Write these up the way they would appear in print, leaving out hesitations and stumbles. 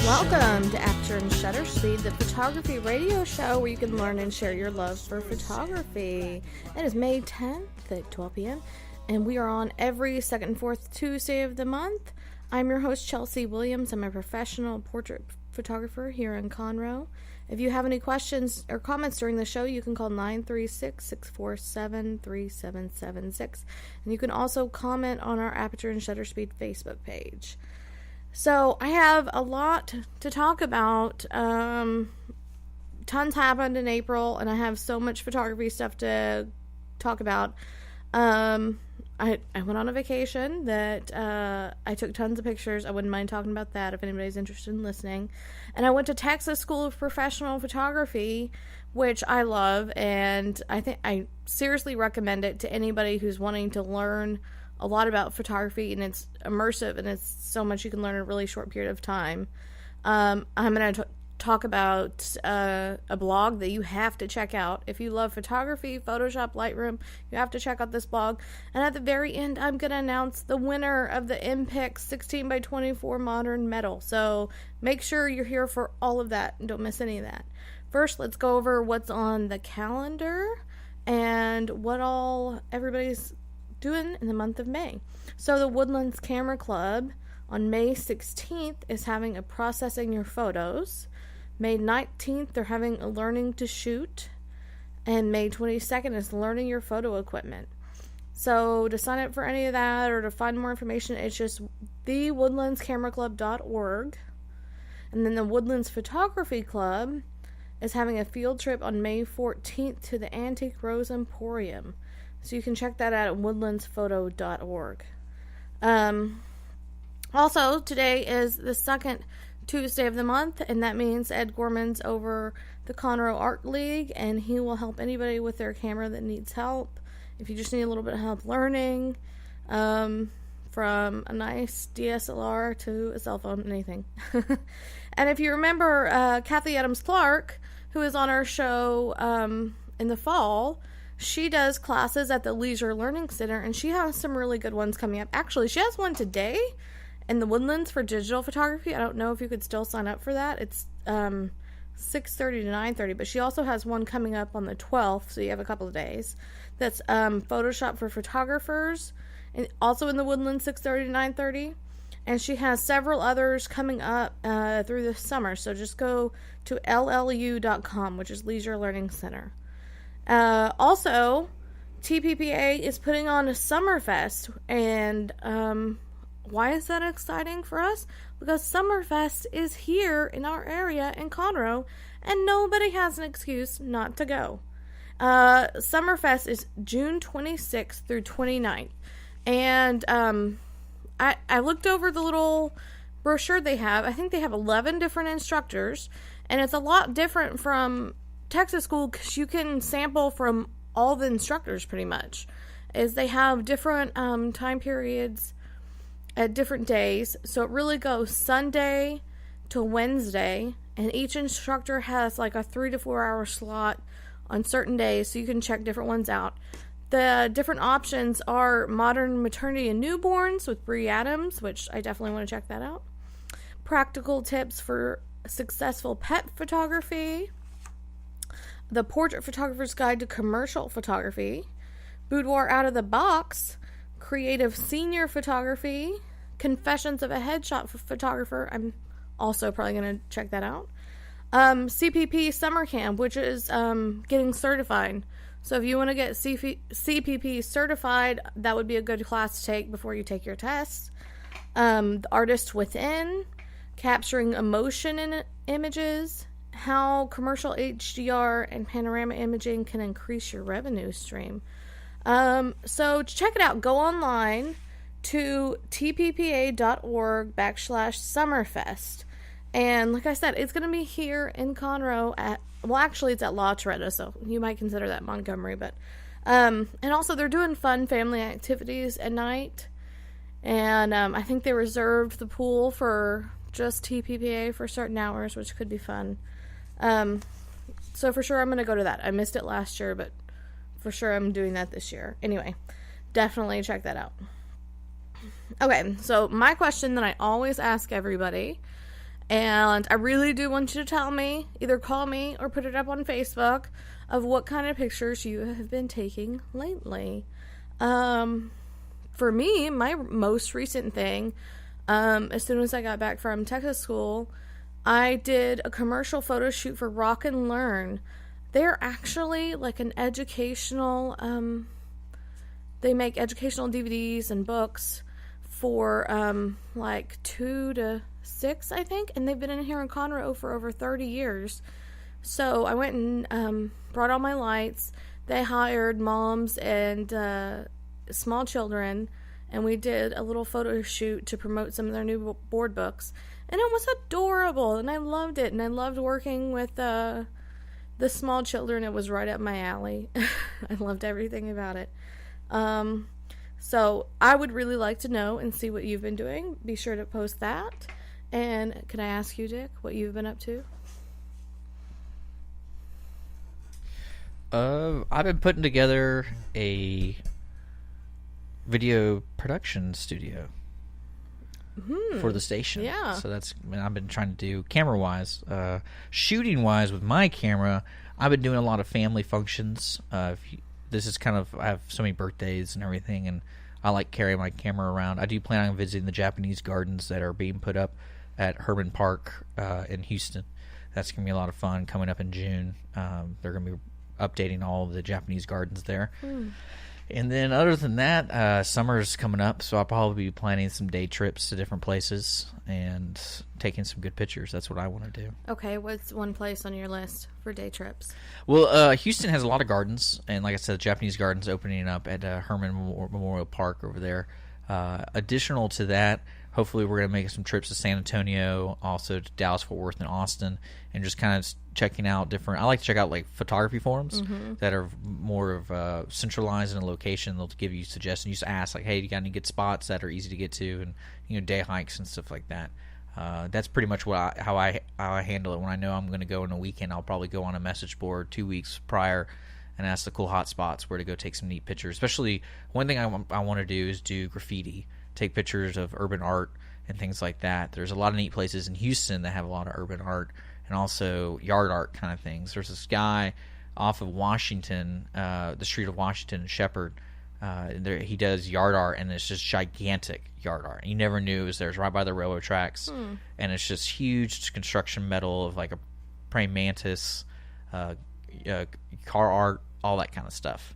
Welcome to Aperture and Shutter Speed, the photography radio show where you can learn and share your love for photography. It is May 10th at 12 p.m. and we are on every second and fourth Tuesday of the month. I'm your host, Chelsea Williams. I'm a professional portrait photographer here in Conroe. If you have any questions or comments during the show, you can call 936-647-3776. And you can also comment on our Aperture and Shutter Speed Facebook page. So I have a lot to talk about. Tons happened in April, and I have so much photography stuff to talk about. I went on a vacation that I took tons of pictures. I wouldn't mind talking about that if anybody's interested in listening. And I went to Texas School of Professional Photography, which I love, and I think I seriously recommend it to anybody who's wanting to learn a lot about photography, and it's immersive, and it's so much you can learn in a really short period of time. I'm going to talk about a blog that you have to check out. If you love photography, Photoshop, Lightroom, you have to check out this blog. And at the very end, I'm going to announce the winner of the MPIC 16x24 Modern Medal. So make sure you're here for all of that and don't miss any of that. First, let's go over what's on the calendar and what all everybody's doing in the month of May. So the Woodlands Camera Club on May 16th is having a processing your photos. May 19th they're having a learning to shoot, and May 22nd is learning your photo equipment. So to sign up for any of that or to find more information, it's just thewoodlandscameraclub.org. And then the Woodlands Photography Club is having a field trip on May 14th to the Antique Rose Emporium. So you can check that out at woodlandsphoto.org. Also, today is the second Tuesday of the month, and that means Ed Gorman's over the Conroe Art League, and he will help anybody with their camera that needs help. If you just need a little bit of help learning, from a nice DSLR to a cell phone, anything. And if you remember Kathy Adams-Clark, who is on our show in the fall, she does classes at the Leisure Learning Center, and she has some really good ones coming up. Actually, she has one today in the Woodlands for digital photography. I don't know if you could still sign up for that. It's 6:30 to 9:30, but she also has one coming up on the 12th, so you have a couple of days. That's Photoshop for photographers, and also in the Woodlands 6:30 to 9:30. And she has several others coming up through the summer, so just go to llu.com, which is Leisure Learning Center. Also, TPPA is putting on a Summerfest, and why is that exciting for us? Because Summerfest is here in our area in Conroe, and nobody has an excuse not to go. Summerfest is June 26th through 29th, and I looked over the little brochure they have. I think they have 11 different instructors, and it's a lot different from Texas School because you can sample from all the instructors pretty much. Is they have different time periods at different days, so it really goes Sunday to Wednesday, and each instructor has like a 3 to 4 hour slot on certain days, so you can check different ones out. The different options are Modern Maternity and Newborns with Bree Adams, which I definitely want to check that out. Practical Tips for Successful Pet Photography. The Portrait Photographer's Guide to Commercial Photography, Boudoir Out of the Box, Creative Senior Photography, Confessions of a Headshot Photographer. I'm also probably going to check that out. CPP Summer Camp, which is getting certified. So if you want to get CPP certified, that would be a good class to take before you take your test. The Artist Within, Capturing Emotion in Images, How Commercial HDR and Panorama Imaging Can Increase Your Revenue Stream. So check it out. Go online to tppa.org/Summerfest. And like I said, it's going to be here in Conroe actually it's at La Toretta, so you might consider that Montgomery, but, and also they're doing fun family activities at night. And, I think they reserved the pool for just TPPA for certain hours, which could be fun. So for sure I'm going to go to that. I missed it last year, but for sure I'm doing that this year. Anyway, definitely check that out. Okay, so my question that I always ask everybody And I really do want you to tell me, either call me or put it up on Facebook, of what kind of pictures you have been taking lately. For me, my most recent thing, as soon as I got back from Texas school, I did a commercial photo shoot for Rock and Learn. They're actually like an educational, they make educational DVDs and books for like 2 to 6, I think, and they've been in here in Conroe for over 30 years. So I went and brought all my lights. They hired moms and small children, and we did a little photo shoot to promote some of their new board books, and it was adorable, and I loved it, and I loved working with the small children. It was right up my alley. I loved everything about it. So I would really like to know and see what you've been doing. Be sure to post that. And can I ask you, Dick, what you've been up to? I've been putting together a video production studio for the station. Yeah. So that's what I've been trying to do camera-wise. Shooting-wise with my camera, I've been doing a lot of family functions. This is kind of, I have so many birthdays and everything, and I like carrying my camera around. I do plan on visiting the Japanese gardens that are being put up at Herman Park in Houston. That's going to be a lot of fun coming up in June. They're going to be updating all of the Japanese gardens there. And then other than that, summer's coming up, so I'll probably be planning some day trips to different places and taking some good pictures. That's what I want to do. Okay, what's one place on your list for day trips? Well, Houston has a lot of gardens, and like I said, the Japanese gardens opening up at Herman Memorial Park over there. Additional to that, hopefully we're going to make some trips to San Antonio, also to Dallas, Fort Worth, and Austin, and just kind of checking out different. I like to check out like photography forums that are more of centralized in a location. They'll give you suggestions. You just ask like, "Hey, you got any good spots that are easy to get to?" And day hikes and stuff like that. That's pretty much how I handle it. When I know I'm going to go in a weekend, I'll probably go on a message board 2 weeks prior and ask the cool hot spots where to go take some neat pictures. Especially one thing I want to do is do graffiti, take pictures of urban art and things like that. There's a lot of neat places in Houston that have a lot of urban art and also yard art kind of things. There's this guy off of Washington, the street of Washington and Shepherd. He does yard art, and it's just gigantic yard art. You never knew it was there. It's right by the railroad tracks, and it's just huge construction metal of like a praying mantis, car art, all that kind of stuff.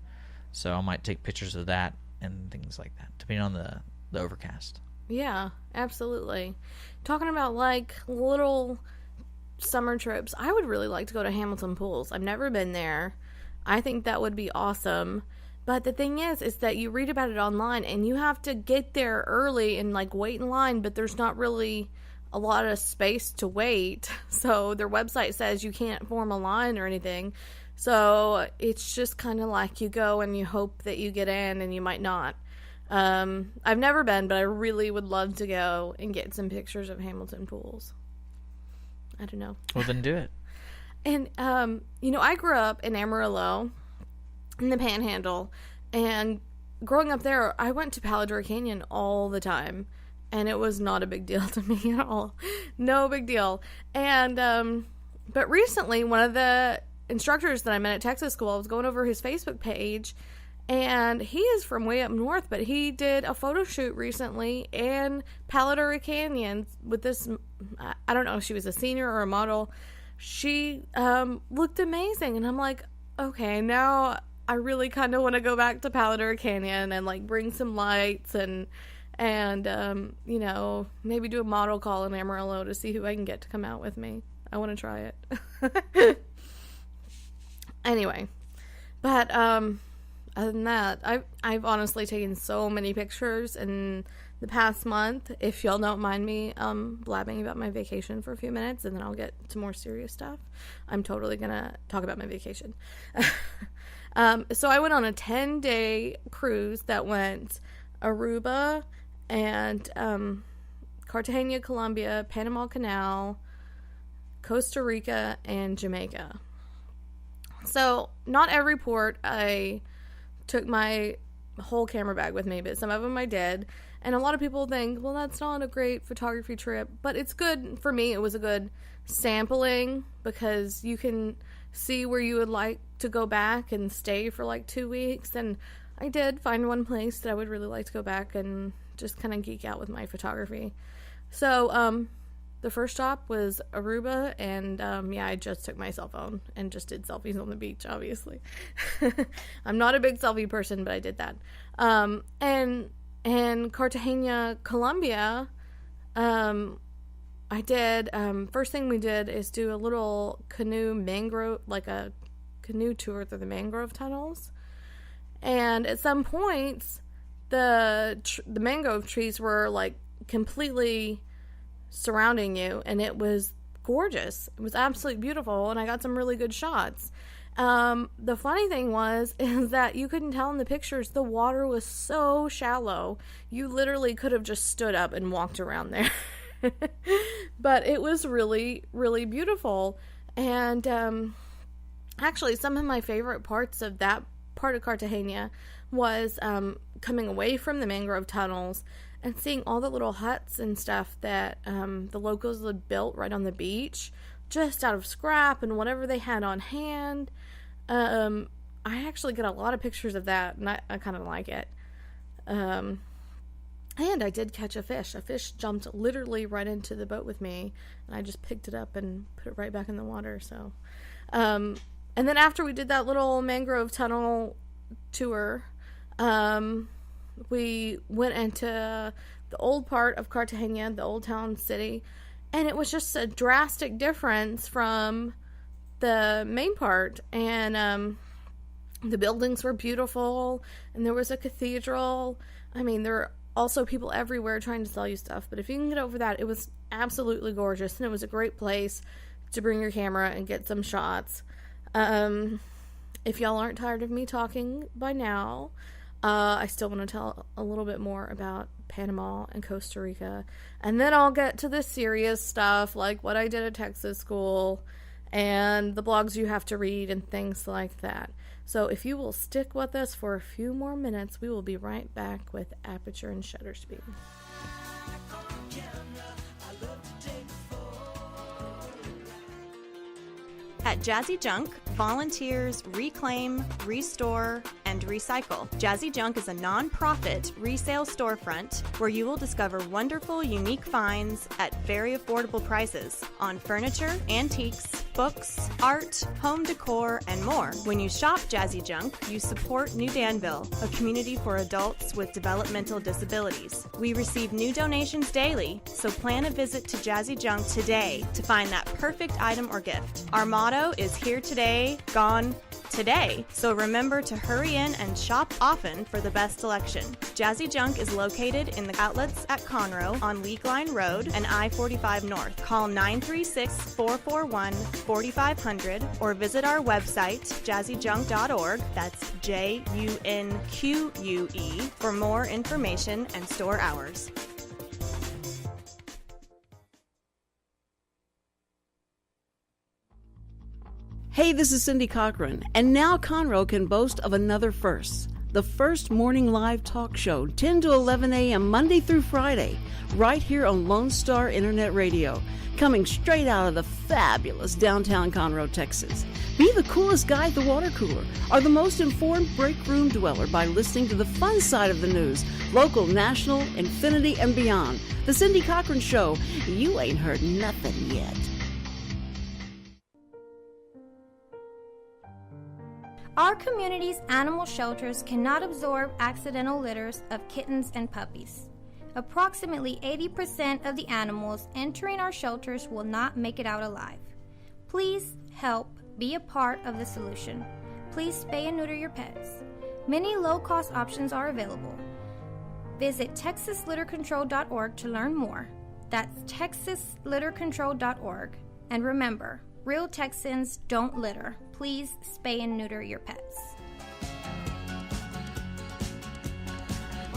So I might take pictures of that and things like that, depending on the overcast. Yeah, absolutely. Talking about like little summer trips, I would really like to go to Hamilton Pools. I've never been there. I think that would be awesome. But the thing is that you read about it online and you have to get there early and like wait in line, but there's not really a lot of space to wait. So their website says you can't form a line or anything. So it's just kind of like you go and you hope that you get in, and you might not. I've never been, but I really would love to go and get some pictures of Hamilton Pools. I don't know. Well, then do it. And, I grew up in Amarillo, in the Panhandle, and growing up there, I went to Paladura Canyon all the time, and it was not a big deal to me at all. No big deal. And, but recently, one of the instructors that I met at Texas school, I was going over his Facebook page, and he is from way up north, but he did a photo shoot recently in Paladura Canyon with this, I don't know if she was a senior or a model. She looked amazing, and I'm like, okay, now I really kind of want to go back to Paladura Canyon and like bring some lights and maybe do a model call in Amarillo to see who I can get to come out with me. I want to try it. Anyway, but other than that, I've honestly taken so many pictures in the past month. If y'all don't mind me blabbing about my vacation for a few minutes, and then I'll get to more serious stuff. I'm totally gonna talk about my vacation. So I went on a 10-day cruise that went Aruba and Cartagena, Colombia, Panama Canal, Costa Rica, and Jamaica. So not every port I took my whole camera bag with me, but some of them I did. And a lot of people think, well, that's not a great photography trip, but it's good. For me, it was a good sampling because you can see where you would like to go back and stay for like 2 weeks. And I did find one place that I would really like to go back and just kind of geek out with my photography. So, the first stop was Aruba, and I just took my cell phone and just did selfies on the beach, obviously. I'm not a big selfie person, but I did that. And Cartagena, Colombia, I did, first thing we did is do a little like a canoe tour through the mangrove tunnels. And at some points, the mangrove trees were like completely surrounding you, and it was gorgeous. It was absolutely beautiful, and I got some really good shots. The funny thing is that you couldn't tell in the pictures, the water was so shallow. You literally could have just stood up and walked around there. But it was really, really beautiful. And actually, some of my favorite parts of that part of Cartagena was coming away from the mangrove tunnels and seeing all the little huts and stuff that the locals had built right on the beach, just out of scrap and whatever they had on hand. I actually get a lot of pictures of that, and I kind of like it. And I did catch a fish. A fish jumped literally right into the boat with me, and I just picked it up and put it right back in the water. So, and then after we did that little mangrove tunnel tour, we went into the old part of Cartagena, the old town city, and it was just a drastic difference from the main part. And the buildings were beautiful, and there was a cathedral. I mean, there were also people everywhere trying to sell you stuff, but if you can get over that, it was absolutely gorgeous, and it was a great place to bring your camera and get some shots. If y'all aren't tired of me talking by now, I still want to tell a little bit more about Panama and Costa Rica, and then I'll get to the serious stuff like what I did at Texas school and the blogs you have to read and things like that. So if you will stick with us for a few more minutes, we will be right back with Aperture and Shutter Speed. At Jazzy Junk, volunteers reclaim, restore, and recycle. Jazzy Junk is a non-profit resale storefront where you will discover wonderful, unique finds at very affordable prices on furniture, antiques, books, art, home decor, and more. When you shop Jazzy Junk, you support New Danville, a community for adults with developmental disabilities. We receive new donations daily, so plan a visit to Jazzy Junk today to find that perfect item or gift. Our motto is here today, gone today. So remember to hurry in and shop often for the best selection. Jazzy Junk is located in the outlets at Conroe on League Line Road and I-45 North. Call 936-441-4500 or visit our website, jazzyjunk.org, that's Junque, for more information and store hours. Hey, this is Cindy Cochran, and now Conroe can boast of another first. The first morning live talk show, 10 to 11 a.m. Monday through Friday, right here on Lone Star Internet Radio, coming straight out of the fabulous downtown Conroe, Texas. Be the coolest guy at the water cooler, or the most informed break room dweller by listening to the fun side of the news, local, national, infinity, and beyond. The Cindy Cochran Show, you ain't heard nothing yet. Our community's animal shelters cannot absorb accidental litters of kittens and puppies. Approximately 80% of the animals entering our shelters will not make it out alive. Please help be a part of the solution. Please spay and neuter your pets. Many low-cost options are available. Visit texaslittercontrol.org to learn more. That's texaslittercontrol.org. And remember, real Texans don't litter. Please spay and neuter your pets.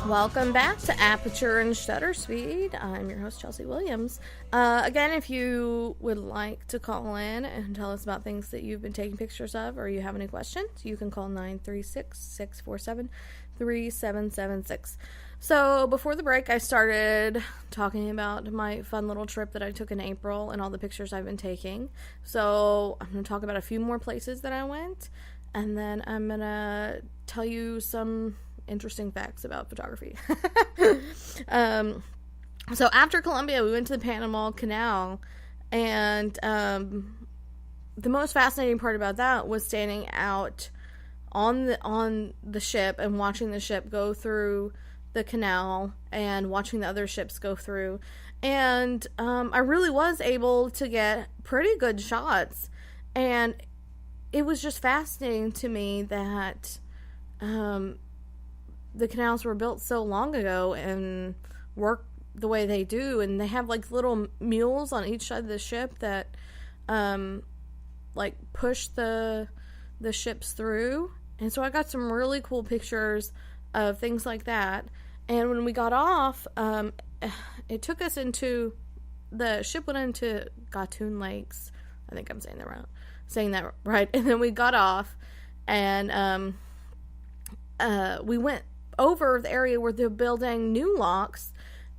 Welcome back to Aperture and Shutter Speed. I'm your host, Chelsea Williams. Again, if you would like to call in and tell us about things that you've been taking pictures of, or you have any questions, you can call 936-647-3776. So before the break, I started talking about my fun little trip that I took in April and all the pictures I've been taking. So I'm going to talk about a few more places that I went, and then I'm going to tell you some interesting facts about photography. So after Colombia, we went to the Panama Canal, and the most fascinating part about that was standing out on the ship and watching the ship go through the canal and watching the other ships go through. And I really was able to get pretty good shots, and it was just fascinating to me that the canals were built so long ago and work the way they do, and they have like little mules on each side of the ship that like push the ships through. And so I got some really cool pictures of things like that. And when we got off, it took us the ship went into Gatun Lakes. I think I'm saying that right. And then we got off, and we went over the area where they're building new locks,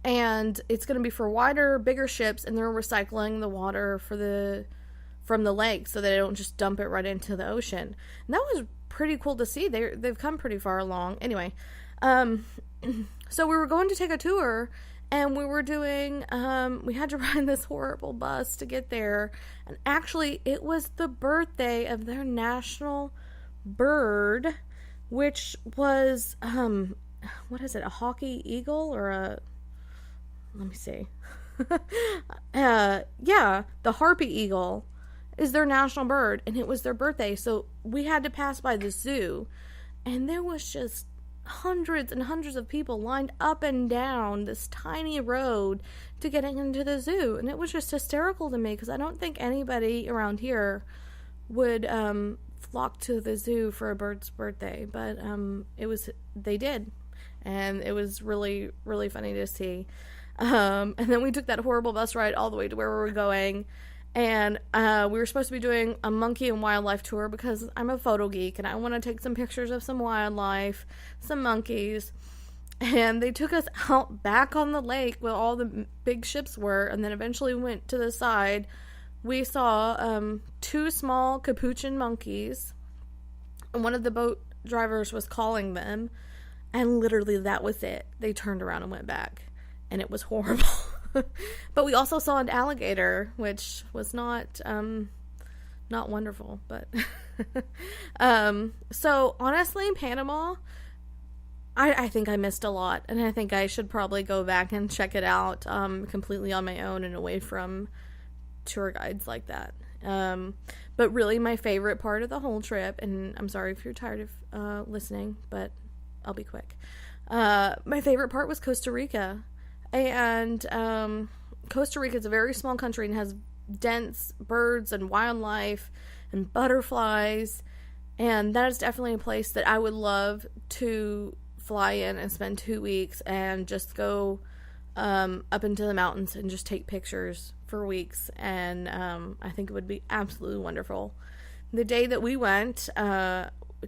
and it's going to be for wider, bigger ships, and they're recycling the water from the lake so that they don't just dump it right into the ocean. And that was pretty cool to see. They've come pretty far along. Anyway, so we were going to take a tour, and we were doing, we had to ride this horrible bus to get there, and actually it was the birthday of their national bird, which was, what is it, a hockey eagle, or let me see, yeah, the harpy eagle is their national bird, and it was their birthday, so we had to pass by the zoo, and there was just hundreds and hundreds of people lined up and down this tiny road to getting into the zoo, and it was just hysterical to me, because I don't think anybody around here would flock to the zoo for a bird's birthday, but they did, and it was really, really funny to see. And then we took that horrible bus ride all the way to where we were going, and we were supposed to be doing a monkey and wildlife tour, because I'm a photo geek and I want to take some pictures of some wildlife, some monkeys. And they took us out back on the lake where all the big ships were, and then eventually went to the side. We saw 2 small capuchin monkeys, and one of the boat drivers was calling them, and literally that was it. They turned around and went back, and it was horrible. But we also saw an alligator, which was not wonderful, but so honestly, Panama, I think I missed a lot, and I think I should probably go back and check it out completely on my own and away from tour guides like that. But really, my favorite part of the whole trip, and I'm sorry if you're tired of listening, but I'll be quick. My favorite part was Costa Rica. And Costa Rica is a very small country and has dense birds and wildlife and butterflies, and that is definitely a place that I would love to fly in and spend 2 weeks and just go up into the mountains and just take pictures for weeks, and I think it would be absolutely wonderful. The day that we went,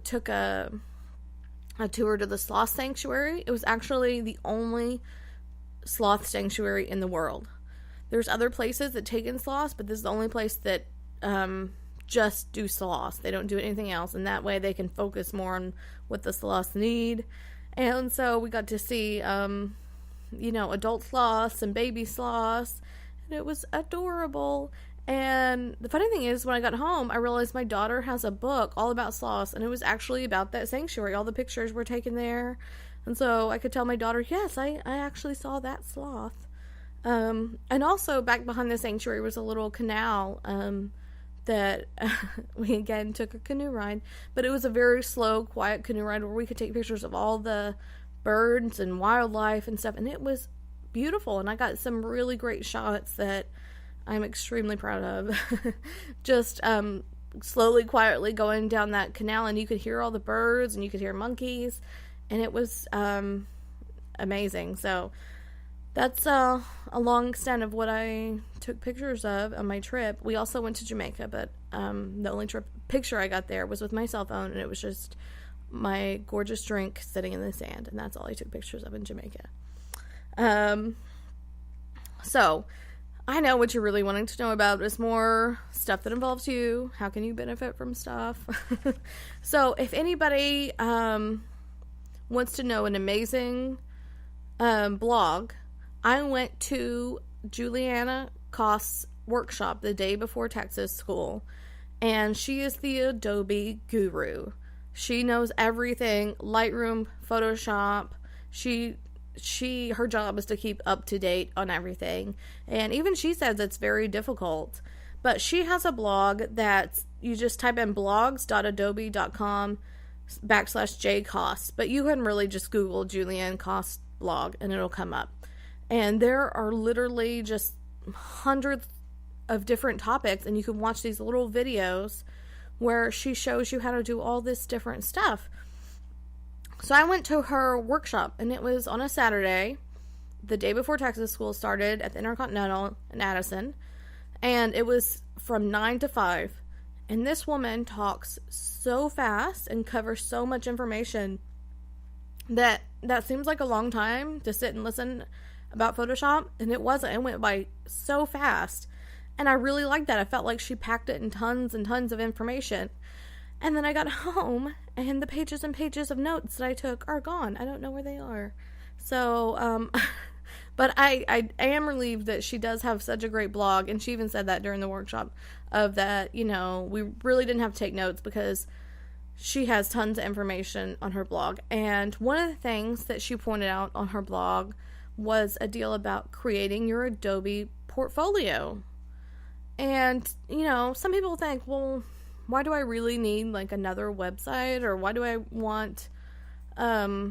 took a tour to the sloth sanctuary. It was actually the only sloth sanctuary in the world. There's other places that take in sloths, but this is the only place that just do sloths. They don't do anything else, and that way they can focus more on what the sloths need. And so we got to see adult sloths and baby sloths, and it was adorable. And the funny thing is, when I got home, I realized my daughter has a book all about sloths, and it was actually about that sanctuary. All the pictures were taken there. And so I could tell my daughter, yes, I actually saw that sloth. And also back behind the sanctuary was a little canal that we again took a canoe ride. But it was a very slow, quiet canoe ride where we could take pictures of all the birds and wildlife and stuff. And it was beautiful. And I got some really great shots that I'm extremely proud of. Just slowly, quietly going down that canal, and you could hear all the birds and you could hear monkeys. And it was amazing. So that's a long extent of what I took pictures of on my trip. We also went to Jamaica, but the only picture I got there was with my cell phone, and it was just my gorgeous drink sitting in the sand, and that's all I took pictures of in Jamaica. So I know what you're really wanting to know about is more stuff that involves you. How can you benefit from stuff? So if anybody wants to know an amazing blog, I went to Juliana Kost's workshop the day before Texas school, and she is the Adobe guru. She knows everything, Lightroom, Photoshop. Her job is to keep up to date on everything. And even she says it's very difficult. But she has a blog that you just type in blogs.adobe.com/jcost. But you can really just Google Julianne Kost blog and it'll come up. And there are literally just hundreds of different topics, and you can watch these little videos where she shows you how to do all this different stuff. So I went to her workshop, and it was on a Saturday, the day before Texas school started at the Intercontinental in Addison, and it was from 9 to 5. And this woman talks so fast and covers so much information that seems like a long time to sit and listen about Photoshop, and it wasn't. It went by so fast, and I really liked that. I felt like she packed it in tons and tons of information. And then I got home, and the pages and pages of notes that I took are gone. I don't know where they are. So, but I am relieved that she does have such a great blog, and she even said that during the workshop, of that, you know, we really didn't have to take notes because she has tons of information on her blog. And one of the things that she pointed out on her blog was a deal about creating your Adobe portfolio. And, you know, some people think, well, why do I really need like another website, or why do I want a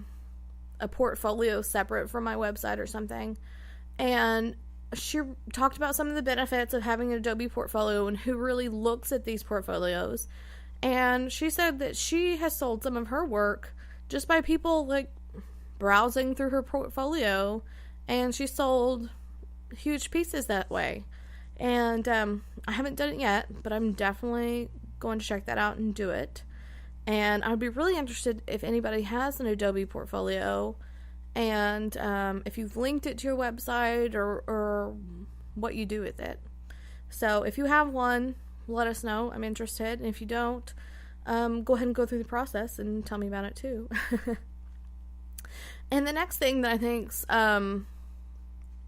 portfolio separate from my website or something? And she talked about some of the benefits of having an Adobe portfolio and who really looks at these portfolios. And she said that she has sold some of her work just by people like browsing through her portfolio, and she sold huge pieces that way. And I haven't done it yet, but I'm definitely going to check that out and do it. And I'd be really interested if anybody has an Adobe portfolio, and if you've linked it to your website, or what you do with it. So if you have one, let us know. I'm interested. And if you don't, go ahead and go through the process and tell me about it too. And the next thing that I think's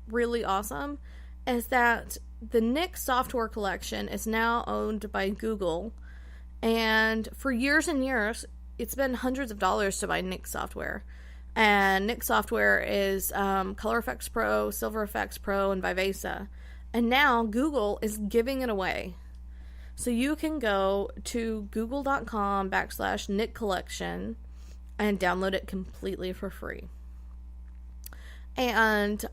really awesome is that the Nik software collection is now owned by Google. And for years and years, it's been hundreds of dollars to buy Nik software. And Nik software is Color Effects Pro, Silver Effects Pro, and Vivesa. And now Google is giving it away. So you can go to google.com/Nik collection and download it completely for free. And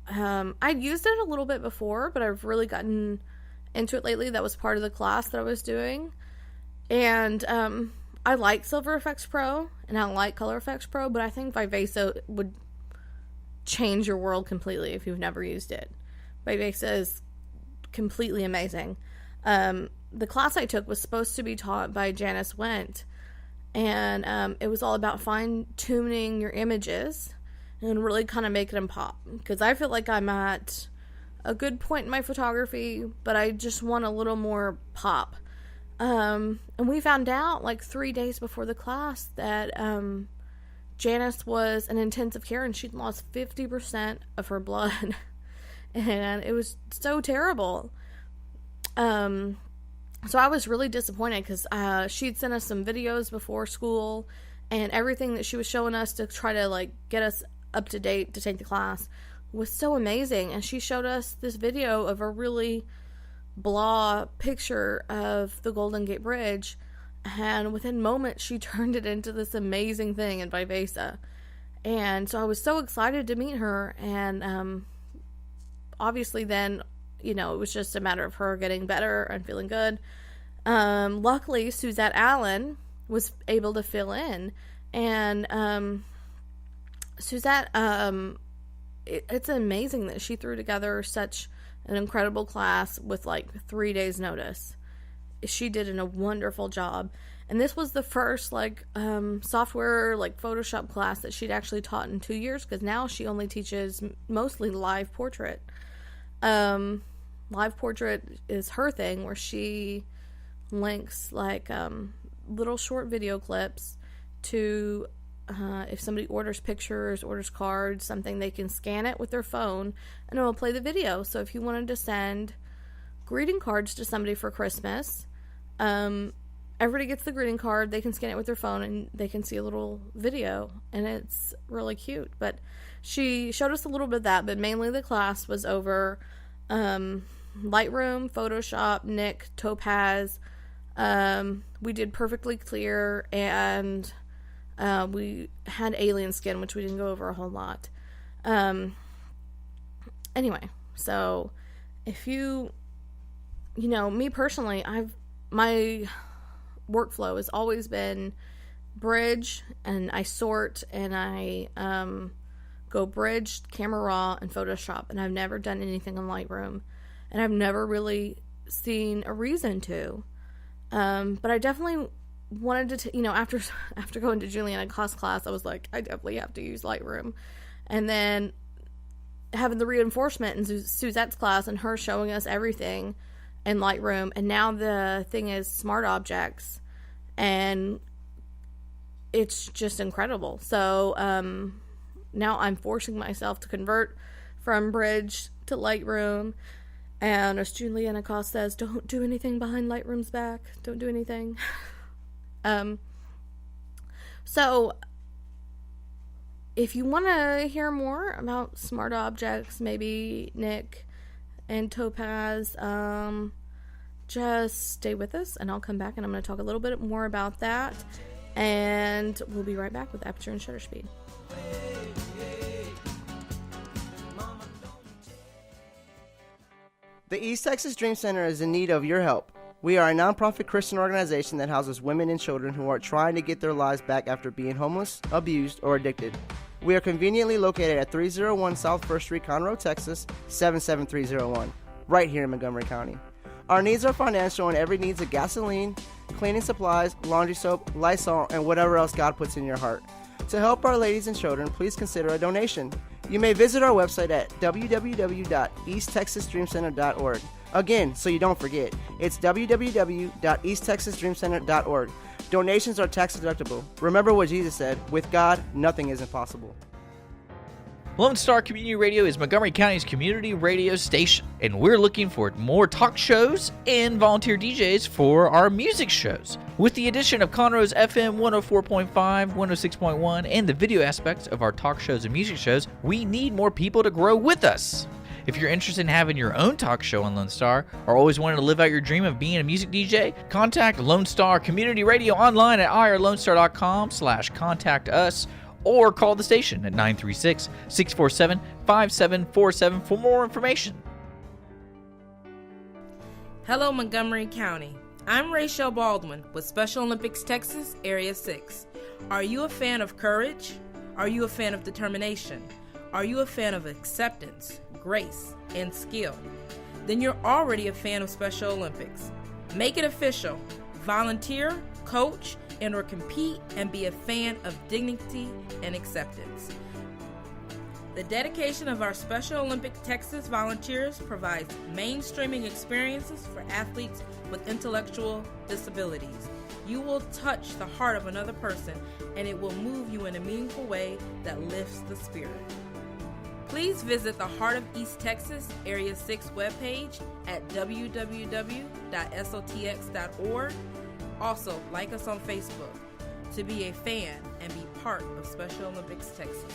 I'd used it a little bit before, but I've really gotten into it lately. That was part of the class that I was doing. And I like Silver Effects Pro, and I like Color Effects Pro, but I think Vivesa would change your world completely if you've never used it. Vivesa is completely amazing. The class I took was supposed to be taught by Janice Wendt, and it was all about fine-tuning your images and really kind of making them pop, because I feel like I'm at a good point in my photography, but I just want a little more pop. And we found out like 3 days before the class that Janice was in intensive care, and she'd lost 50% of her blood. And it was so terrible. So I was really disappointed, because she'd sent us some videos before school, and everything that she was showing us to try to like get us up to date to take the class was so amazing. And she showed us this video of a really blah picture of the Golden Gate Bridge, and within moments she turned it into this amazing thing in Vivesa. And so I was so excited to meet her, and obviously then, you know, it was just a matter of her getting better and feeling good. Luckily Suzette Allen was able to fill in, and Suzette, it's amazing that she threw together such an incredible class with like 3 days notice. She did a wonderful job. And this was the first, software, Photoshop class that she'd actually taught in 2 years, because now she only teaches mostly live portrait. Live portrait is her thing, where she links, little short video clips to, if somebody orders pictures, orders cards, something, they can scan it with their phone, and it will play the video. So if you wanted to send greeting cards to somebody for Christmas, everybody gets the greeting card, they can scan it with their phone, and they can see a little video, and it's really cute. But she showed us a little bit of that, but mainly the class was over Lightroom, Photoshop, Nik, Topaz. We did Perfectly Clear, and we had Alien Skin, which we didn't go over a whole lot. Anyway, so if me personally, my workflow has always been Bridge, and I sort, and I go Bridge, Camera Raw, and Photoshop, and I've never done anything in Lightroom, and I've never really seen a reason to. But I definitely wanted to, after going to Juliana class, I was like, I definitely have to use Lightroom. And then having the reinforcement in Suzette's class and her showing us everything in Lightroom. And now the thing is Smart Objects, and it's just incredible. So, now I'm forcing myself to convert from Bridge to Lightroom. And as Juliana Cost says, don't do anything behind Lightroom's back. Don't do anything. So if you want to hear more about Smart Objects, maybe Nik and Topaz, just stay with us, and I'll come back and I'm going to talk a little bit more about that. And we'll be right back with Aperture and Shutter Speed. The East Texas Dream Center is in need of your help. We are a nonprofit Christian organization that houses women and children who are trying to get their lives back after being homeless, abused, or addicted. We are conveniently located at 301 South 1st Street, Conroe, Texas, 77301, right here in Montgomery County. Our needs are financial, and every needs of gasoline, cleaning supplies, laundry soap, Lysol, and whatever else God puts in your heart. To help our ladies and children, please consider a donation. You may visit our website at www.easttexasdreamcenter.org. Again, so you don't forget, it's www.easttexasdreamcenter.org. Donations are tax deductible. Remember what Jesus said, with God, nothing is impossible. Lone Star Community Radio is Montgomery County's community radio station, and we're looking for more talk shows and volunteer DJs for our music shows. With the addition of Conroe's FM 104.5, 106.1, and the video aspects of our talk shows and music shows, we need more people to grow with us. If you're interested in having your own talk show on Lone Star, or always wanted to live out your dream of being a music DJ, contact Lone Star Community Radio online at irlonestar.com/contact us, or call the station at 936-647-5747 for more information. Hello, Montgomery County. I'm Rachel Baldwin with Special Olympics Texas, Area 6. Are you a fan of courage? Are you a fan of determination? Are you a fan of acceptance, grace, and skill? Then you're already a fan of Special Olympics. Make it official. Volunteer, coach, and or compete and be a fan of dignity and acceptance. The dedication of our Special Olympics Texas volunteers provides mainstreaming experiences for athletes with intellectual disabilities. You will touch the heart of another person, and it will move you in a meaningful way that lifts the spirit. Please visit the Heart of East Texas Area 6 webpage at www.sotx.org. Also, like us on Facebook to be a fan and be part of Special Olympics Texas.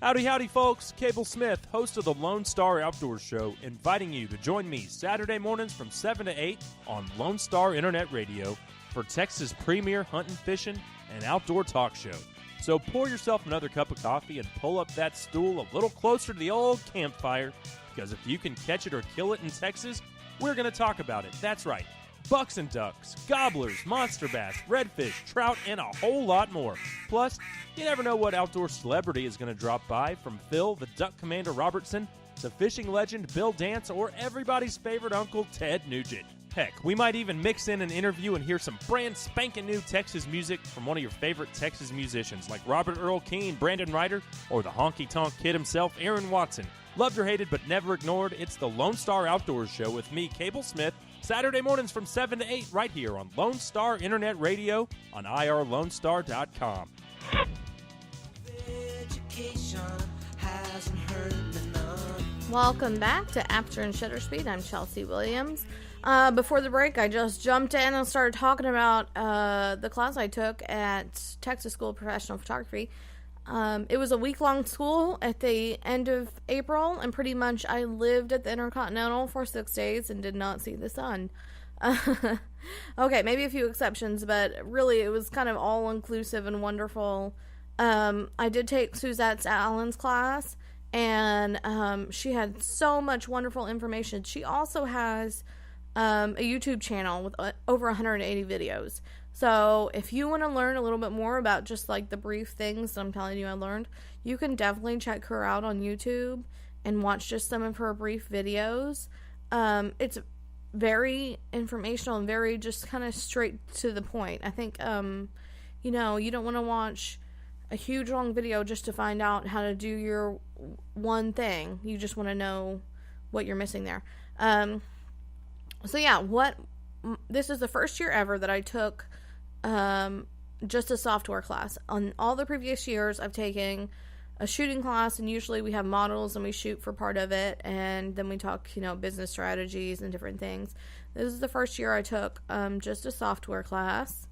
Howdy, howdy, folks. Cable Smith, host of the Lone Star Outdoor Show, inviting you to join me Saturday mornings from 7 to 8 on Lone Star Internet Radio for Texas' premier hunting, fishing, and outdoor talk show. So pour yourself another cup of coffee and pull up that stool a little closer to the old campfire, because if you can catch it or kill it in Texas, we're going to talk about it. That's right. Bucks and ducks, gobblers, monster bass, redfish, trout, and a whole lot more. Plus, you never know what outdoor celebrity is going to drop by, from Phil the Duck Commander Robertson to fishing legend Bill Dance or everybody's favorite uncle Ted Nugent. Heck, we might even mix in an interview and hear some brand spanking new Texas music from one of your favorite Texas musicians like Robert Earl Keen, Brandon Ryder, or the honky-tonk kid himself, Aaron Watson. Loved or hated but never ignored, it's the Lone Star Outdoors Show with me, Cable Smith, Saturday mornings from 7 to 8 right here on Lone Star Internet Radio on irlonestar.com. Welcome back to Aperture and Shutter Speed. I'm Chelsea Williams. Before the break, I just jumped in and started talking about the class I took at Texas School of Professional Photography. It was a week-long school at the end of April, and pretty much I lived at the Intercontinental for 6 days and did not see the sun. Okay, maybe a few exceptions, but really it was kind of all-inclusive and wonderful. I did take Suzette Allen's class, and she had so much wonderful information. She also has a YouTube channel with over 180 videos. So if you want to learn a little bit more about just like the brief things that I'm telling you I learned, you can definitely check her out on YouTube and watch just some of her brief videos. It's very informational and very just kind of straight to the point. I think, you know, you don't want to watch a huge long video just to find out how to do your one thing. You just want to know what you're missing there. So yeah, this is the first year ever that I took just a software class. On all the previous years, I've taken a shooting class, and usually we have models and we shoot for part of it, and then we talk, you know, business strategies and different things. This is the first year I took just a software class,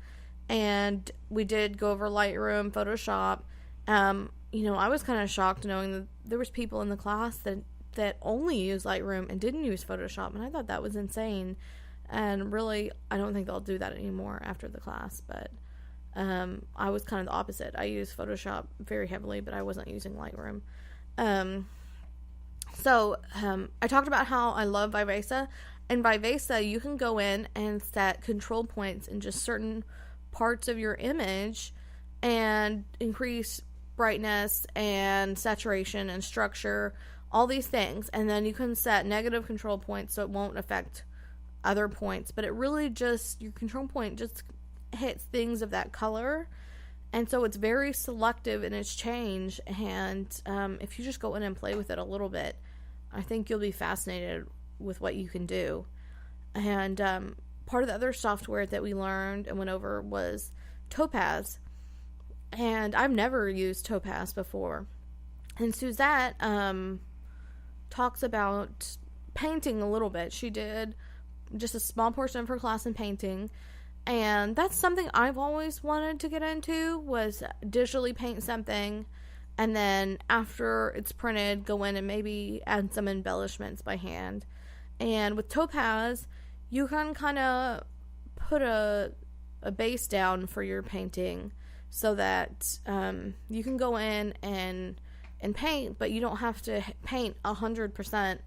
and we did go over Lightroom, Photoshop. You know, I was kind of shocked knowing that there was people in the class that only use Lightroom and didn't use Photoshop, and I thought that was insane. And really, I don't think they'll do that anymore after the class, but I was kind of the opposite. I use Photoshop very heavily, but I wasn't using Lightroom. So I talked about how I love Vivesa. In Vivesa, you can go in and set control points in just certain parts of your image and increase brightness and saturation and structure, all these things. And then you can set negative control points so it won't affect other points, but it really just, your control point just hits things of that color, and so it's very selective in its change. And if you just go in and play with it a little bit, I think you'll be fascinated with what you can do. And part of the other software that we learned and went over was Topaz, and I've never used Topaz before. And Suzette talks about painting a little bit. She did just a small portion of her class in painting, and that's something I've always wanted to get into, was digitally paint something, and then after it's printed, go in and maybe add some embellishments by hand. And with Topaz, you can kind of put a base down for your painting so that you can go in and paint, but you don't have to paint 100%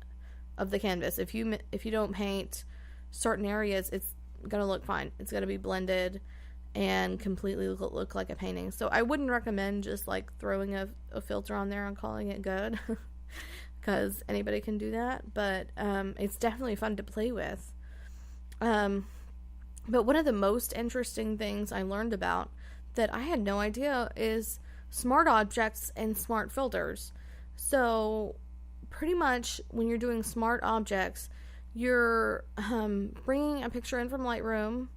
of the canvas. If you don't paint certain areas, it's gonna look fine. It's gonna be blended and completely look like a painting. So I wouldn't recommend just like throwing a filter on there and calling it good, because anybody can do that. But it's definitely fun to play with. But one of the most interesting things I learned about that I had no idea is smart objects and smart filters. So pretty much when you're doing smart objects, you're bringing a picture in from Lightroom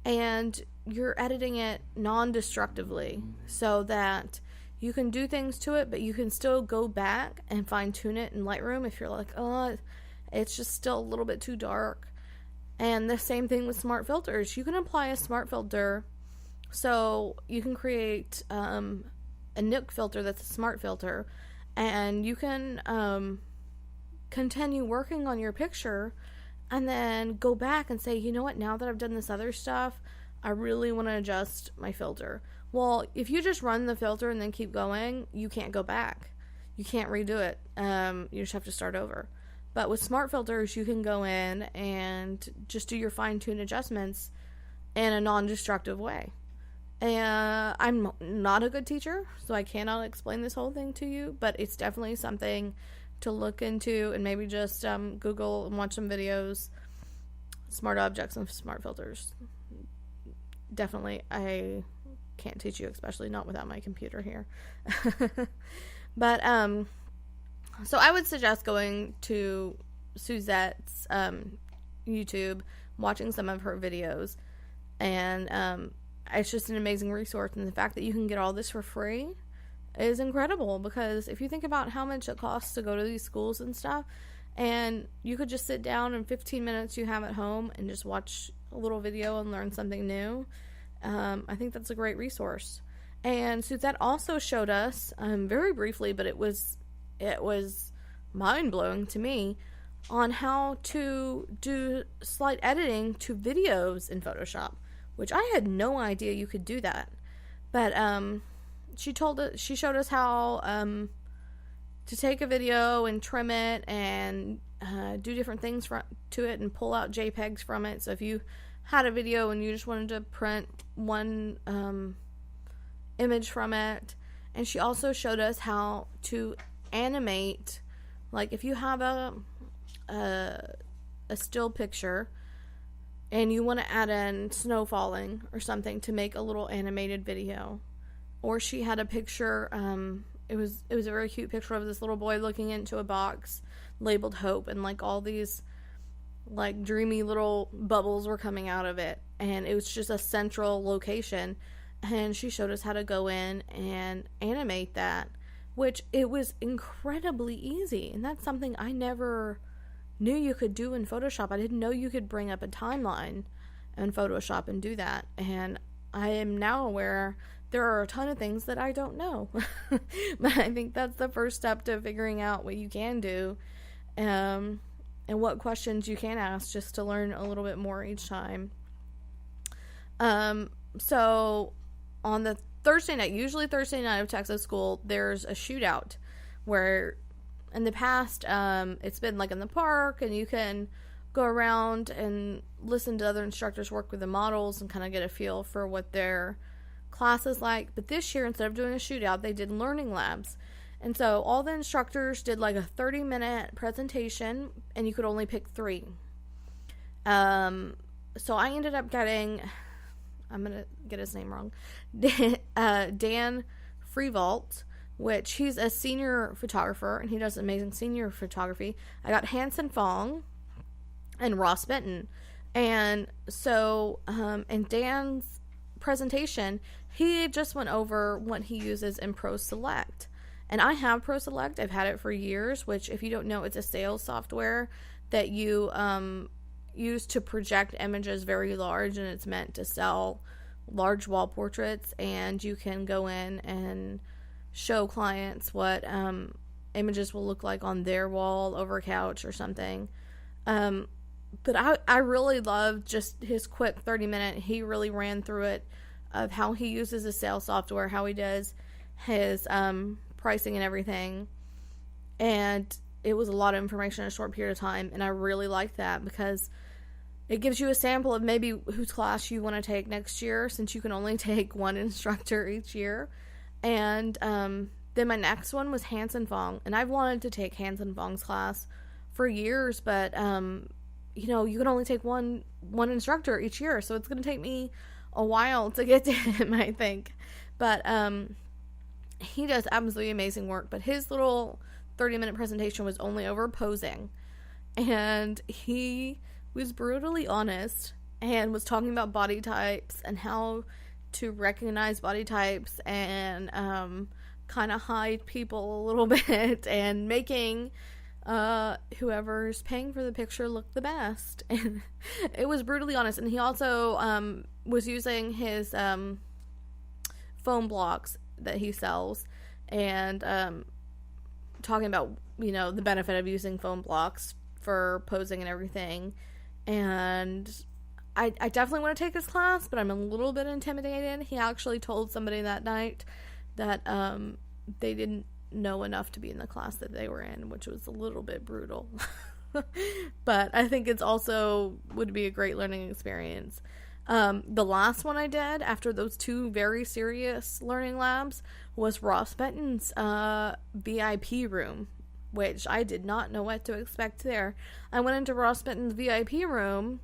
and you're editing it non-destructively so that you can do things to it, but you can still go back and fine-tune it in Lightroom if you're like, oh, it's just still a little bit too dark. And the same thing with smart filters. You can apply a smart filter, so you can create a Nook filter that's a smart filter, and you can continue working on your picture and then go back and say, you know what, now that I've done this other stuff, I really want to adjust my filter. Well, if you just run the filter and then keep going, you can't go back. You can't redo it. You just have to start over. But with smart filters, you can go in and just do your fine-tune adjustments in a non-destructive way. And I'm not a good teacher, so I cannot explain this whole thing to you, but it's definitely something to look into and maybe just Google and watch some videos smart objects and smart filters. Definitely, I can't teach you, especially not without my computer here. But, so I would suggest going to Suzette's YouTube, watching some of her videos, and it's just an amazing resource, and the fact that you can get all this for free is incredible, because if you think about how much it costs to go to these schools and stuff, and you could just sit down in 15 minutes you have at home and just watch a little video and learn something new, I think that's a great resource. And Suzette also showed us, very briefly, but it was mind-blowing to me, on how to do slight editing to videos in Photoshop, which I had no idea you could do that. But she showed us how to take a video and trim it and do different things to it and pull out JPEGs from it. So if you had a video and you just wanted to print one image from it. And she also showed us how to animate, like if you have a still picture and you want to add in snow falling or something to make a little animated video. Or she had a picture, it was a very cute picture of this little boy looking into a box labeled Hope, and like all these like dreamy little bubbles were coming out of it, and it was just a central location. And she showed us how to go in and animate that, which it was incredibly easy. And that's something I never knew you could do in Photoshop. I didn't know you could bring up a timeline in Photoshop and do that. And I am now aware there are a ton of things that I don't know. But I think that's the first step to figuring out what you can do, and what questions you can ask, just to learn a little bit more each time. So on the Thursday night, usually Thursday night of Texas school, there's a shootout where in the past, it's been like in the park, and you can go around and listen to other instructors work with the models and kind of get a feel for what their class is like. But this year, instead of doing a shootout, they did learning labs. And so all the instructors did like a 30-minute presentation, and you could only pick 3. So I ended up getting, I'm going to get his name wrong, Dan Freevault, which he's a senior photographer, and he does amazing senior photography. I got Hanson Fong and Ross Benton. And so, in Dan's presentation, he just went over what he uses in Pro Select. And I have Pro Select. I've had it for years, which, if you don't know, it's a sales software that you use to project images very large, and it's meant to sell large wall portraits. And you can go in and show clients what images will look like on their wall over a couch or something. But I really loved just his quick 30-minute. He really ran through it, of how he uses the sales software, how he does his pricing and everything. And it was a lot of information in a short period of time, and I really liked that, because it gives you a sample of maybe whose class you want to take next year, since you can only take one instructor each year. And then my next one was Hanson Fong, and I've wanted to take Hanson Fong's class for years, but you know, you can only take one instructor each year, so it's going to take me a while to get to him, I think. But he does absolutely amazing work. But his little 30-minute presentation was only over posing, and he was brutally honest and was talking about body types and how to recognize body types and kind of hide people a little bit, and making whoever's paying for the picture look the best. And it was brutally honest. And he also was using his foam blocks that he sells, and talking about, you know, the benefit of using foam blocks for posing and everything. And I definitely want to take his class, but I'm a little bit intimidated. He actually told somebody that night that they didn't know enough to be in the class that they were in, which was a little bit brutal. But I think it's also would be a great learning experience. The last one I did after those 2 very serious learning labs was Ross Benton's VIP room, which I did not know what to expect there. I went into Ross Benton's VIP room,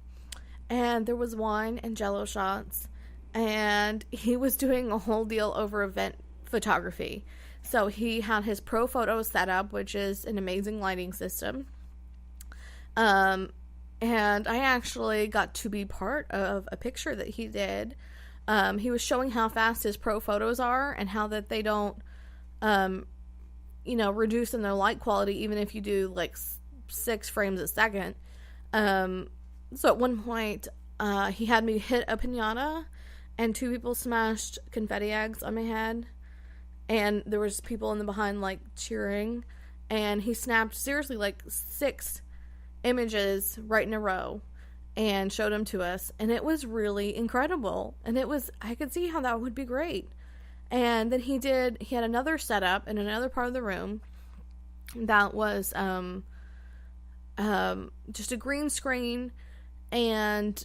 and there was wine and Jell-O shots, and he was doing a whole deal over event photography. So he had his Pro Photo set up, which is an amazing lighting system. And I actually got to be part of a picture that he did. He was showing how fast his Pro Photos are and how that they don't, reduce in their light quality even if you do like 6 frames a second. So at one point, he had me hit a piñata, and 2 people smashed confetti eggs on my head, and there was people in the behind like cheering, and he snapped seriously like 6 images right in a row and showed them to us, and it was really incredible, and I could see how that would be great. And then he had another setup in another part of the room that was just a green screen, and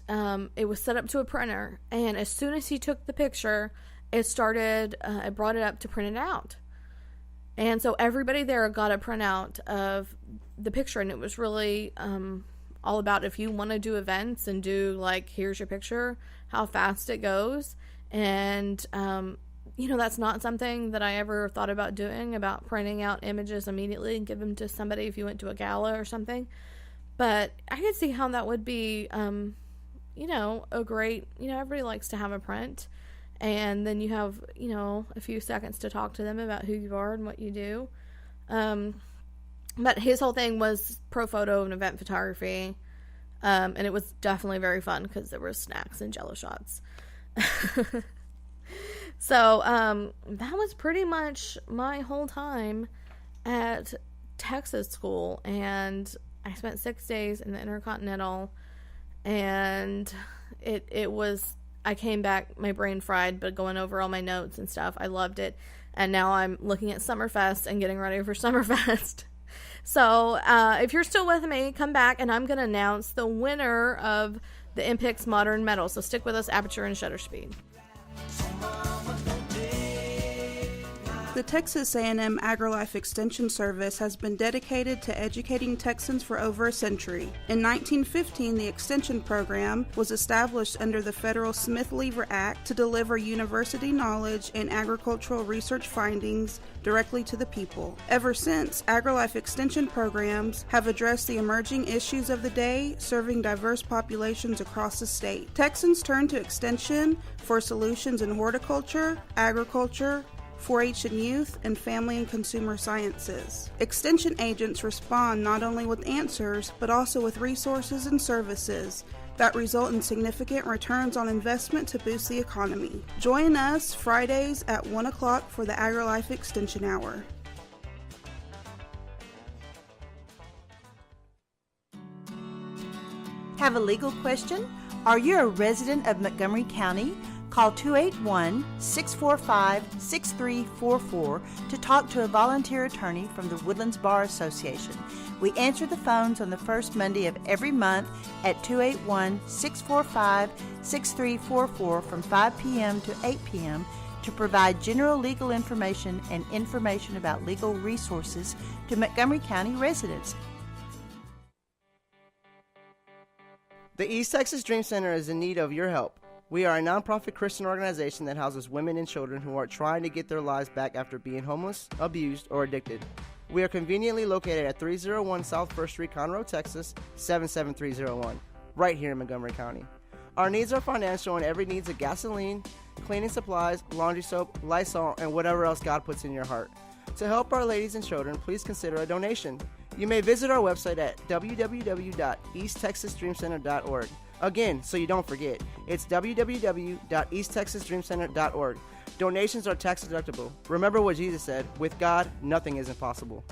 it was set up to a printer, and as soon as he took the picture, it brought it up to print it out. And so everybody there got a printout of the picture, and it was really all about if you want to do events and do like, here's your picture, how fast it goes. And that's not something that I ever thought about doing, about printing out images immediately and give them to somebody if you went to a gala or something. But I could see how that would be, a great, everybody likes to have a print. And then you have, a few seconds to talk to them about who you are and what you do. But his whole thing was Pro Photo and event photography. And it was definitely very fun because there were snacks and Jell-O shots. So that was pretty much my whole time at Texas school. And I spent 6 days in the Intercontinental. And it was... I came back, my brain fried, but going over all my notes and stuff, I loved it. And now I'm looking at Summerfest and getting ready for Summerfest. So if you're still with me, come back, and I'm going to announce the winner of the MPIX Modern Medal. So stick with us, Aperture and Shutter Speed. The Texas A&M AgriLife Extension Service has been dedicated to educating Texans for over a century. In 1915, the Extension Program was established under the federal Smith-Lever Act to deliver university knowledge and agricultural research findings directly to the people. Ever since, AgriLife Extension programs have addressed the emerging issues of the day, serving diverse populations across the state. Texans turn to Extension for solutions in horticulture, agriculture, 4-H and youth, and family and consumer sciences. Extension agents respond not only with answers, but also with resources and services that result in significant returns on investment to boost the economy. Join us Fridays at 1 o'clock for the AgriLife Extension Hour. Have a legal question? Are you a resident of Montgomery County? Call 281-645-6344 to talk to a volunteer attorney from the Woodlands Bar Association. We answer the phones on the first Monday of every month at 281-645-6344 from 5 p.m. to 8 p.m. to provide general legal information and information about legal resources to Montgomery County residents. The East Texas Dream Center is in need of your help. We are a nonprofit Christian organization that houses women and children who are trying to get their lives back after being homeless, abused, or addicted. We are conveniently located at 301 South 1st Street, Conroe, Texas, 77301, right here in Montgomery County. Our needs are financial, and every needs of gasoline, cleaning supplies, laundry soap, Lysol, and whatever else God puts in your heart. To help our ladies and children, please consider a donation. You may visit our website at www.easttexasdreamcenter.org. Again, so you don't forget, it's www.easttexasdreamcenter.org. Donations are tax deductible. Remember what Jesus said, with God, nothing is impossible.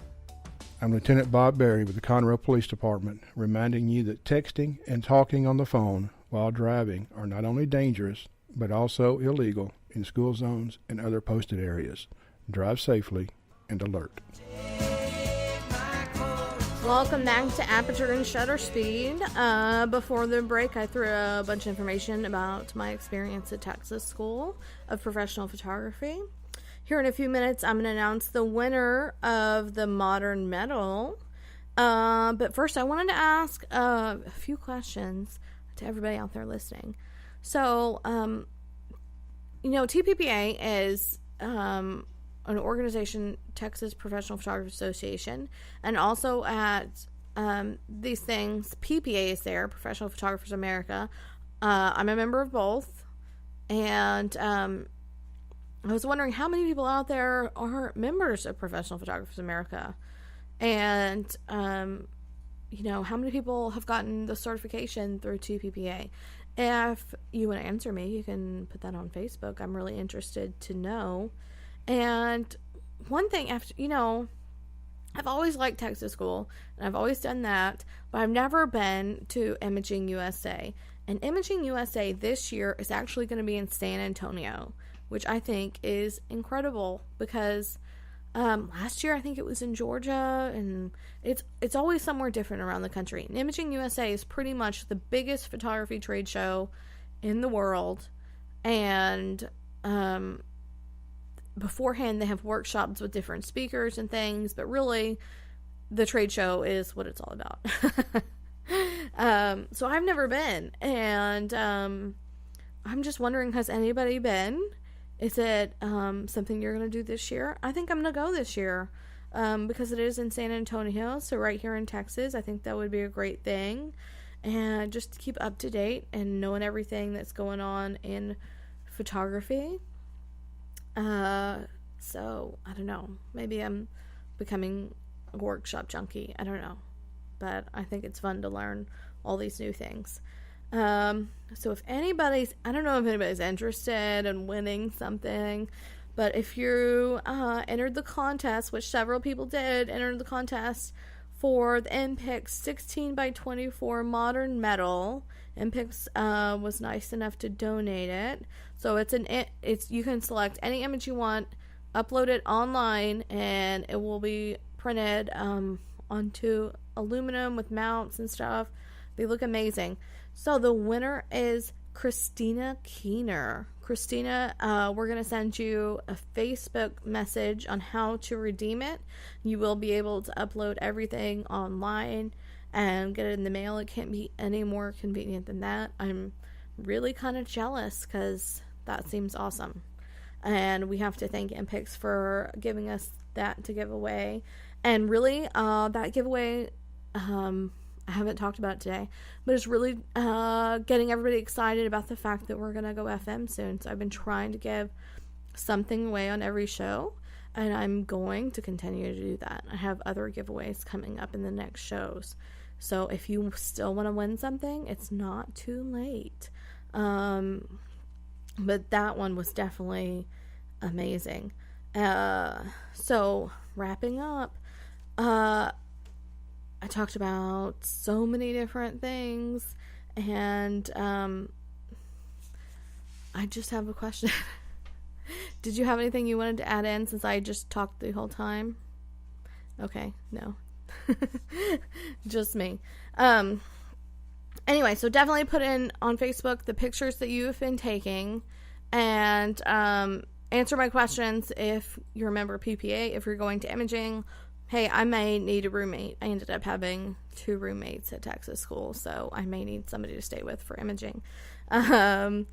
I'm Lieutenant Bob Berry with the Conroe Police Department, reminding you that texting and talking on the phone while driving are not only dangerous, but also illegal in school zones and other posted areas. Drive safely and alert. Welcome back to Aperture and Shutter Speed. Before the break, I threw a bunch of information about my experience at Texas School of Professional Photography. Here in a few minutes, I'm going to announce the winner of the Modern Medal. But first, I wanted to ask a few questions. to everybody out there listening. So, TPPA is an organization, Texas Professional Photographers Association, and also at these things, PPA is there, Professional Photographers America. I'm a member of both, and I was wondering how many people out there are members of Professional Photographers America, and how many people have gotten the certification through TPPA. If you want to answer me, you can put that on Facebook. I'm really interested to know. And one thing, I've always liked Texas School, and I've always done that, but I've never been to Imaging USA. And Imaging USA this year is actually going to be in San Antonio, which I think is incredible because last year I think it was in Georgia, and it's always somewhere different around the country. And Imaging USA is pretty much the biggest photography trade show in the world, and beforehand they have workshops with different speakers and things, but really the trade show is what it's all about. So I've never been, and I'm just wondering, has anybody been? Is it something you're going to do this year? I think I'm going to go this year because it is in San Antonio, so right here in Texas. I think that would be a great thing, and just to keep up to date and knowing everything that's going on in photography. So I don't know, maybe I'm becoming a workshop junkie, I don't know, but I think it's fun to learn all these new things. So if anybody's, I don't know if anybody's interested in winning something, but if you entered the contest, which several people did enter the contest for the MPix 16x24 modern metal, MPix was nice enough to donate it. So it's you can select any image you want, upload it online, and it will be printed onto aluminum with mounts and stuff. They look amazing. So the winner is Kristina Keener. Kristina, we're going to send you a Facebook message on how to redeem it. You will be able to upload everything online and get it in the mail. It can't be any more convenient than that. I'm really kind of jealous because that seems awesome. And we have to thank MPix for giving us that to give away. And really, that giveaway, I haven't talked about it today, but it's really getting everybody excited about the fact that we're going to go FM soon. So I've been trying to give something away on every show, and I'm going to continue to do that. I have other giveaways coming up in the next shows. So if you still want to win something, it's not too late. But that one was definitely amazing. So wrapping up, I talked about so many different things, and I just have a question. Did you have anything you wanted to add in since I just talked the whole time? Okay, no. Just me. Anyway, so definitely put in on Facebook the pictures that you've been taking, and answer my questions if you're a member of PPA, if you're going to imaging. Hey, I may need a roommate. I ended up having 2 roommates at Texas School, so I may need somebody to stay with for imaging. And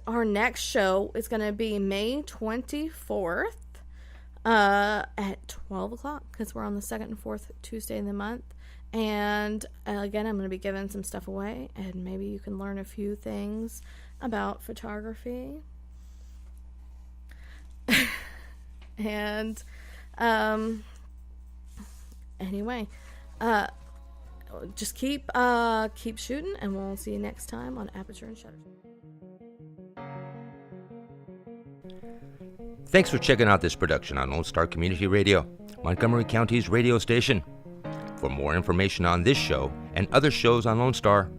our next show is going to be May 24th at 12 o'clock because we're on the 2nd and 4th Tuesday of the month. And again, I'm going to be giving some stuff away, and maybe you can learn a few things about photography. And anyway, just keep shooting, and we'll see you next time on Aperture and Shutter. Thanks for checking out this production on Lone Star Community Radio, Montgomery County's radio station. For more information on this show and other shows on Lone Star,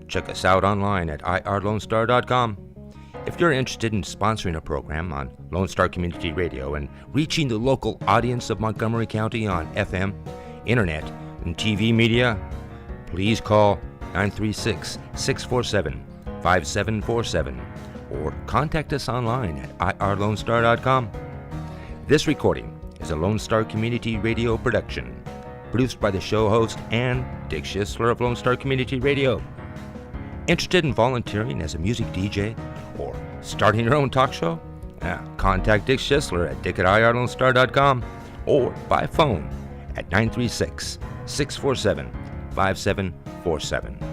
check us out online at irlonestar.com. If you're interested in sponsoring a program on Lone Star Community Radio and reaching the local audience of Montgomery County on FM, internet, and TV media, please call 936-647-5747 or contact us online at irlonestar.com. This recording is a Lone Star Community Radio production, produced by the show host and Dick Schissler of Lone Star Community Radio. Interested in volunteering as a music DJ or starting your own talk show? Contact Dick Schissler at dick@irlonestar.com or by phone at 936-647-5747.